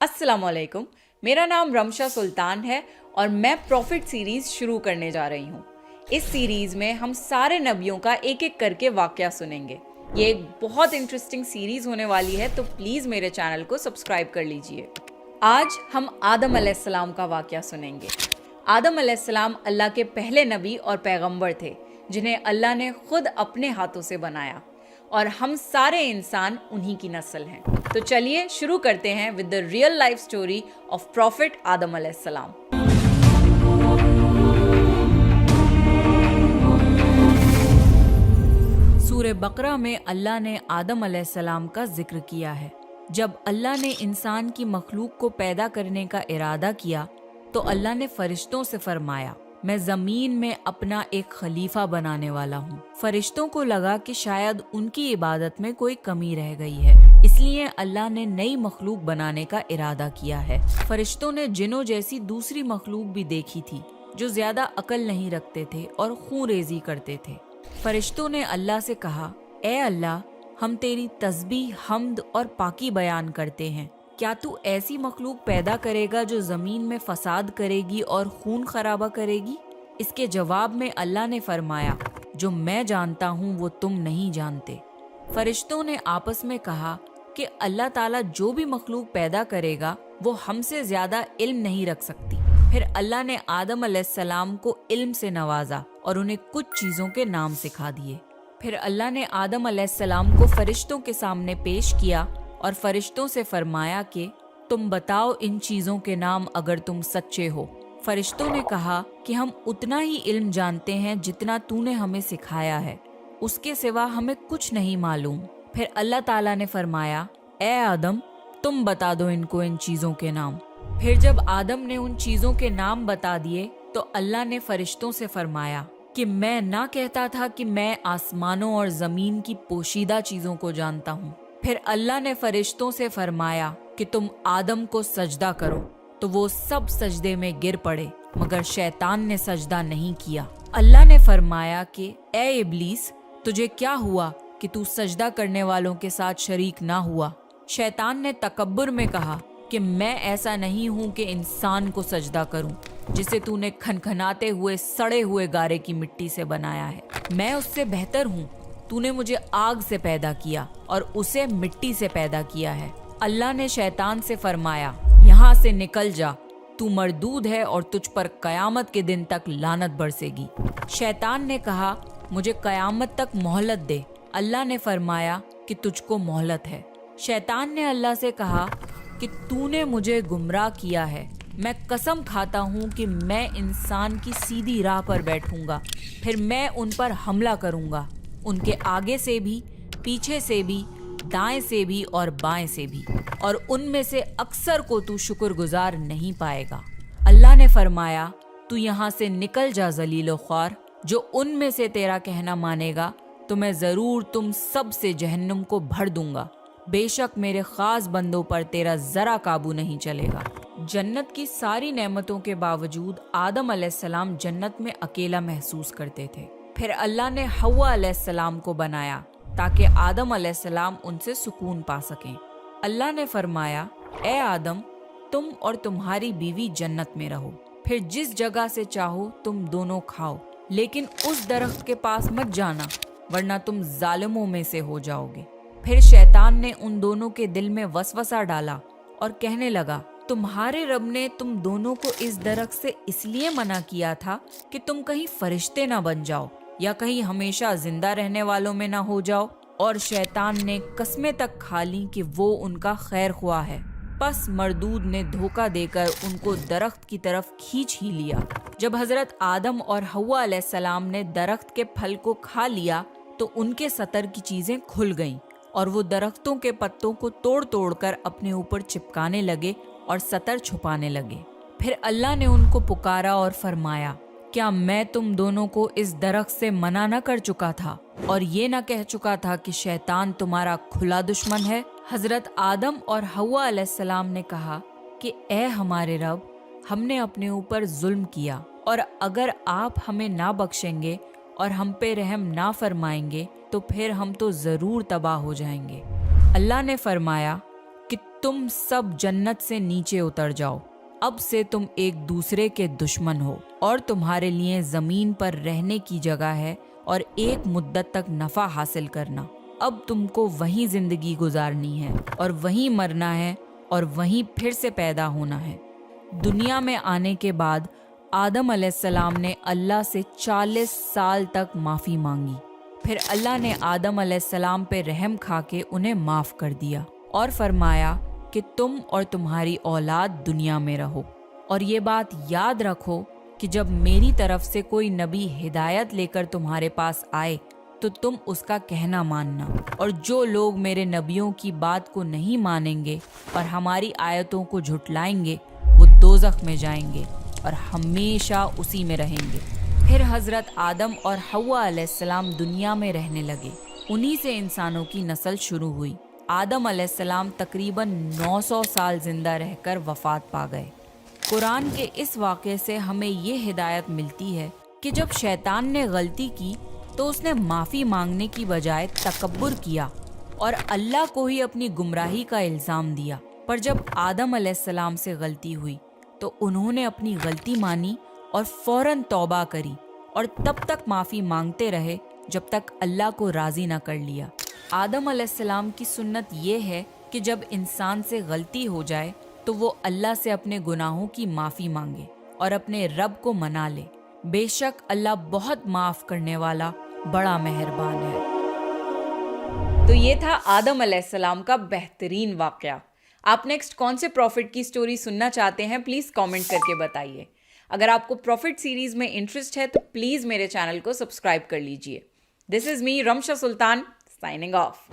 अस्सलाम वालेकुम। मेरा नाम रमशा सुल्तान है और मैं प्रॉफिट सीरीज शुरू करने जा रही हूँ। इस सीरीज में हम सारे नबियों का एक एक करके वाकया सुनेंगे। ये एक बहुत इंटरेस्टिंग सीरीज होने वाली है, तो प्लीज मेरे चैनल को सब्सक्राइब कर लीजिए। आज हम आदम अलैहिस्सलाम का वाकया सुनेंगे। आदम अलैहिस्सलाम अल्लाह के पहले नबी और पैगंबर थे, जिन्हें अल्लाह ने खुद अपने हाथों से बनाया, और हम सारे इंसान उन्हीं की नस्ल हैं। तो चलिए शुरू करते हैं with the real life story of prophet आदम अलैहिस्सलाम। सूरह बकरा में अल्लाह ने आदम अलैहिस्सलाम का जिक्र किया है। जब अल्लाह ने इंसान की मखलूक को पैदा करने का इरादा किया तो अल्लाह ने फरिश्तों से फरमाया, मैं जमीन में अपना एक खलीफा बनाने वाला हूँ। फरिश्तों को लगा कि शायद उनकी इबादत में कोई कमी रह गई है, इसलिए अल्लाह ने नई मखलूक बनाने का इरादा किया है। फरिश्तों ने जिन्नों जैसी दूसरी मखलूक भी देखी थी, जो ज्यादा अकल नहीं रखते थे और खून रेजी करते थे। फरिश्तों ने अल्लाह से कहा, ए अल्लाह, हम तेरी तस्बीह, हम्द और पाकी बयान करते हैं। क्या तू ऐसी मखलूक पैदा करेगा जो जमीन में फसाद करेगी और खून खराबा करेगी? इसके जवाब में अल्लाह ने फरमाया, जो मैं जानता हूँ वो तुम नहीं जानते। फरिश्तों ने आपस में कहा कि अल्लाह ताला जो भी मखलूक पैदा करेगा वो हमसे ज्यादा इल्म नहीं रख सकती। फिर अल्लाह ने आदम अलैहिस्सलाम को इल्म से नवाजा और उन्हें कुछ चीजों के नाम सिखा दिए। फिर अल्लाह ने आदम अलैहिस्सलाम को फरिश्तों के सामने पेश किया और फरिश्तों से फरमाया कि तुम बताओ इन चीजों के नाम अगर तुम सच्चे हो। फरिश्तों ने कहा कि हम उतना ही इल्म जानते हैं जितना तूने हमें सिखाया है, उसके सिवा हमें कुछ नहीं मालूम। फिर अल्लाह ताला ने फरमाया, ए आदम, तुम बता दो इनको इन चीजों के नाम। फिर जब आदम ने उन चीजों के नाम बता दिए तो अल्लाह ने फरिश्तों से फरमाया कि मैं ना कहता था कि मैं आसमानों और जमीन की पोशीदा चीजों को जानता हूँ। फिर अल्लाह ने फरिश्तों से फरमाया कि तुम आदम को सजदा करो, तो वो सब सजदे में गिर पड़े, मगर शैतान ने सजदा नहीं किया। अल्लाह ने फरमाया कि ए इब्लीस, तुझे क्या हुआ कि तू सजदा करने वालों के साथ शरीक ना हुआ? शैतान ने तकब्बुर में कहा कि मैं ऐसा नहीं हूँ कि इंसान को सजदा करूँ जिसे तूने खनखनाते हुए सड़े हुए गारे की मिट्टी से बनाया है। मैं उससे बेहतर हूँ। तूने मुझे आग से पैदा किया और उसे मिट्टी से पैदा किया है। अल्लाह ने शैतान से फरमाया, यहाँ से निकल जा, तू मरदूद है और तुझ पर कयामत के दिन तक लानत बरसेगी। शैतान ने कहा, मुझे कयामत तक मोहलत दे। अल्लाह ने फरमाया कि तुझको मोहलत है। शैतान ने अल्लाह से कहा कि तूने मुझे गुमराह किया है। मैं कसम खाता हूँ कि मैं इंसान की सीधी राह पर बैठूंगा, फिर मैं उन पर हमला करूंगा, उनके आगे से भी, पीछे से भी, दाएं से भी और बाएं से भी, और उनमें से अक्सर को तू शुक्रगुजार नहीं पाएगा। अल्लाह ने फरमाया, तू यहाँ से निकल जा ज़लील ख्वार। जो उनमें से तेरा कहना मानेगा तो मैं जरूर तुम सब से जहन्नुम को भर दूंगा। बेशक मेरे खास बंदों पर तेरा जरा काबू नहीं चलेगा। जन्नत की सारी नेमतों के बावजूद आदम अलैहिस्सलाम जन्नत में अकेला महसूस करते थे। फिर अल्लाह ने हव्वा अलैहिस्सलाम को बनाया ताकि आदम अलैहिस्सलाम उनसे सुकून पा सकें। अल्लाह ने फरमाया, ए आदम, तुम और तुम्हारी बीवी जन्नत में रहो, फिर जिस जगह से चाहो तुम दोनों खाओ, लेकिन उस दरख्त के पास मत जाना वरना तुम जालिमों में से हो जाओगे। फिर शैतान ने उन दोनों के दिल में वसवसा डाला और कहने लगा, तुम्हारे रब ने तुम दोनों को इस दरख्त से इसलिए मना किया था कि तुम कहीं फरिश्ते ना बन जाओ या कहीं हमेशा जिंदा रहने वालों में ना हो जाओ। और शैतान ने कस्में तक खा ली कि वो उनका खैर ख्वाह है। बस मरदूद ने धोखा देकर उनको दरख्त की तरफ खींच ही लिया। जब हजरत आदम और हव्वा अलैहिस्सलाम ने दरख्त के फल को खा लिया तो उनके सतर की चीजें खुल गईं और वो दरख्तों के पत्तों को तोड़ तोड़ कर अपने ऊपर चिपकाने लगे और सतर छुपाने लगे। फिर अल्लाह ने उनको पुकारा और फरमाया, क्या मैं तुम दोनों को इस दरख्त से मना न कर चुका था और ये न कह चुका था कि शैतान तुम्हारा खुला दुश्मन है? हजरत आदम और हव्वा अलैहिस्सलाम ने कहा कि ए हमारे रब, हमने अपने ऊपर जुल्म किया और अगर आप हमें ना बख्शेंगे और हम पे रहम ना फरमाएंगे तो फिर हम तो जरूर तबाह हो जाएंगे। अल्लाह ने फरमाया, کہ تم سب جنت سے نیچے اتر جاؤ، اب سے تم ایک دوسرے کے دشمن ہو، اور تمہارے لیے زمین پر رہنے کی جگہ ہے اور ایک مدت تک نفع حاصل کرنا۔ اب تم کو وہیں زندگی گزارنی ہے اور وہیں مرنا ہے اور وہیں پھر سے پیدا ہونا ہے۔ دنیا میں آنے کے بعد آدم علیہ السلام نے اللہ سے 40 سال تک معافی مانگی۔ پھر اللہ نے آدم علیہ السلام پہ رحم کھا کے انہیں معاف کر دیا اور فرمایا کہ تم اور تمہاری اولاد دنیا میں رہو، اور یہ بات یاد رکھو کہ جب میری طرف سے کوئی نبی ہدایت لے کر تمہارے پاس آئے تو تم اس کا کہنا ماننا، اور جو لوگ میرے نبیوں کی بات کو نہیں مانیں گے اور ہماری آیتوں کو جھٹلائیں گے وہ دوزخ میں جائیں گے اور ہمیشہ اسی میں رہیں گے۔ پھر حضرت آدم اور حوا علیہ السلام دنیا میں رہنے لگے، انہی سے انسانوں کی نسل شروع ہوئی۔ آدم علیہ السلام تقریباً 900 سال زندہ رہ کر وفات پا گئے۔ قرآن کے اس واقعے سے ہمیں یہ ہدایت ملتی ہے کہ جب شیطان نے غلطی کی تو اس نے معافی مانگنے کی بجائے تکبر کیا اور اللہ کو ہی اپنی گمراہی کا الزام دیا۔ پر جب آدم علیہ السلام سے غلطی ہوئی تو انہوں نے اپنی غلطی مانی اور فوراً توبہ کری، اور تب تک معافی مانگتے رہے جب تک اللہ کو راضی نہ کر لیا۔ آدم علیہ السلام کی سنت یہ ہے کہ جب انسان سے غلطی ہو جائے تو وہ اللہ سے اپنے گناہوں کی معافی مانگے اور اپنے رب کو منا لے۔ بے شک اللہ بہت معاف کرنے والا، بڑا مہربان ہے۔ تو یہ تھا آدم علیہ السلام کا بہترین واقعہ۔ آپ نیکسٹ کون سے پروفٹ کی سٹوری سننا چاہتے ہیں پلیز کامنٹ کر کے بتائیے۔ اگر آپ کو پروفٹ سیریز میں انٹرسٹ ہے تو پلیز میرے چینل کو سبسکرائب کر لیجئے۔ دس از می رمشا سلطان سائننگ آف۔